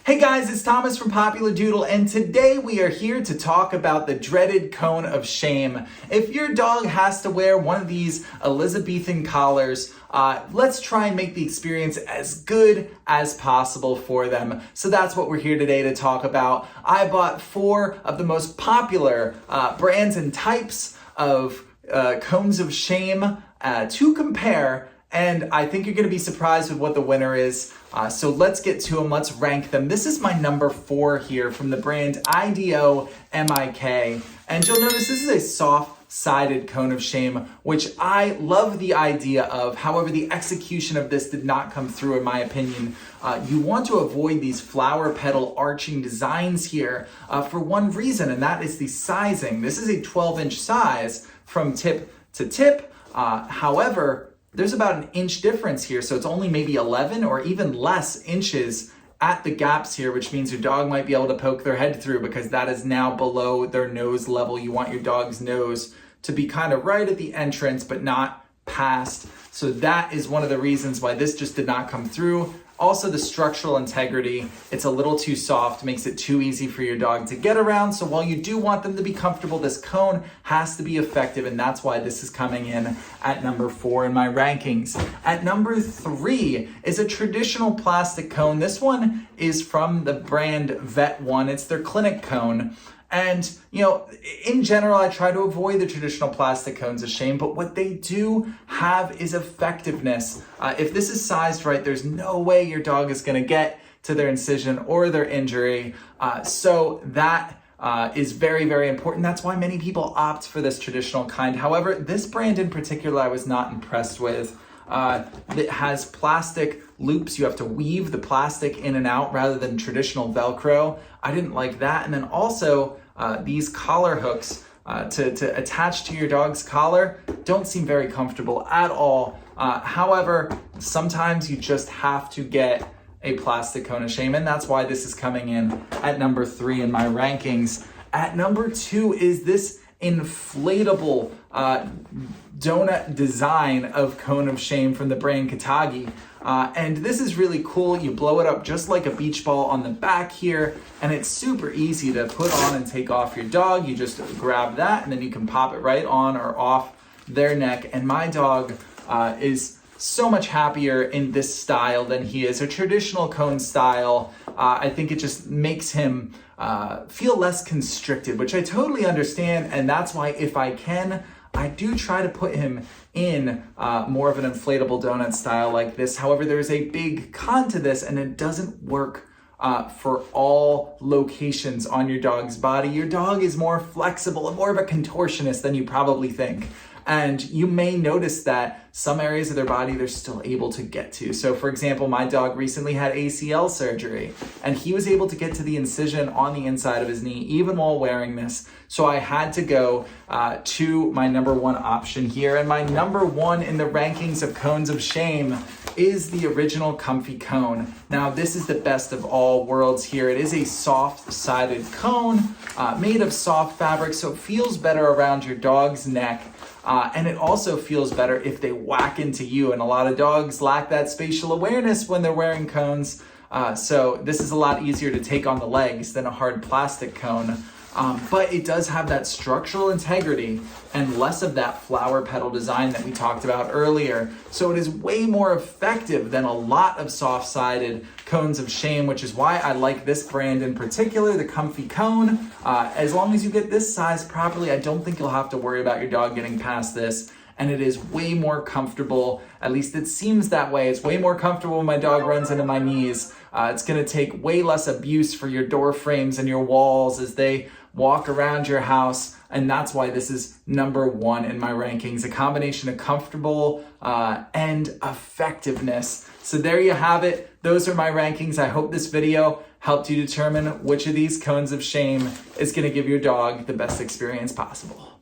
Hey guys, it's Thomas from Popular Doodle, and today we are here to talk about the dreaded cone of shame. If your dog has to wear one of these Elizabethan collars, let's try and make the experience as good as possible for them. So that's what we're here today to talk about. I bought 4 of the most popular brands and types of cones of shame to compare. And I think you're going to be surprised with what the winner is. So let's get to them. Let's rank them. This is my number 4 here from the brand IDOMIK. And you'll notice this is a soft-sided cone of shame, which I love the idea of. However, the execution of this did not come through, in my opinion. You want to avoid these flower petal arching designs here for one reason, and that is the sizing. This is a 12-inch size from tip to tip. However, there's about an inch difference here, so it's only maybe 11 or even less inches at the gaps here, which means your dog might be able to poke their head through because that is now below their nose level. You want your dog's nose to be kind of right at the entrance, but not past. So that is one of the reasons why this just did not come through. Also, the structural integrity, it's a little too soft, makes it too easy for your dog to get around. So while you do want them to be comfortable, this cone has to be effective, and that's why this is coming in at number 4 in my rankings. At number 3 is a traditional plastic cone. This one is from the brand Vet One. It's their clinic cone. And, in general, I try to avoid the traditional plastic cones of shame, but what they do have is effectiveness. If this is sized right, there's no way your dog is going to get to their incision or their injury. So that is very, very important. That's why many people opt for this traditional kind. However, this brand in particular, I was not impressed with. It has plastic loops. You have to weave the plastic in and out rather than traditional Velcro. I didn't like that. And then also these collar hooks to attach to your dog's collar don't seem very comfortable at all. However, sometimes you just have to get a plastic cone of shame, and that's why this is coming in at number 3 in my rankings. At number 2 is this inflatable donut design of cone of shame from the brand Katagi. And this is really cool. You blow it up just like a beach ball on the back here, and it's super easy to put on and take off your dog. You just grab that and then you can pop it right on or off their neck. And my dog is so much happier in this style than he is a traditional cone style. I think it just makes him feel less constricted, which I totally understand. And that's why if I can, I do try to put him in more of an inflatable donut style like this. However, there's a big con to this, and it doesn't work for all locations on your dog's body. Your dog is more flexible and more of a contortionist than you probably think. And you may notice that some areas of their body they're still able to get to. So for example, my dog recently had ACL surgery, and he was able to get to the incision on the inside of his knee even while wearing this. So I had to go to my number 1 option here. And my number 1 in the rankings of cones of shame is the original comfy cone. Now this is the best of all worlds here. It is a soft-sided cone made of soft fabric, so it feels better around your dog's neck. And it also feels better if they whack into you. And a lot of dogs lack that spatial awareness when they're wearing cones. So this is a lot easier to take on the legs than a hard plastic cone. But it does have that structural integrity and less of that flower petal design that we talked about earlier. So it is way more effective than a lot of soft-sided cones of shame, which is why I like this brand in particular, the Comfy Cone. As long as you get this size properly, I don't think you'll have to worry about your dog getting past this. And it is way more comfortable, at least it seems that way. It's way more comfortable when my dog runs into my knees. It's gonna take way less abuse for your door frames and your walls as they walk around your house. And that's why this is number 1 in my rankings, a combination of comfortable and effectiveness. So there you have it. Those are my rankings. I hope this video helped you determine which of these cones of shame is gonna give your dog the best experience possible.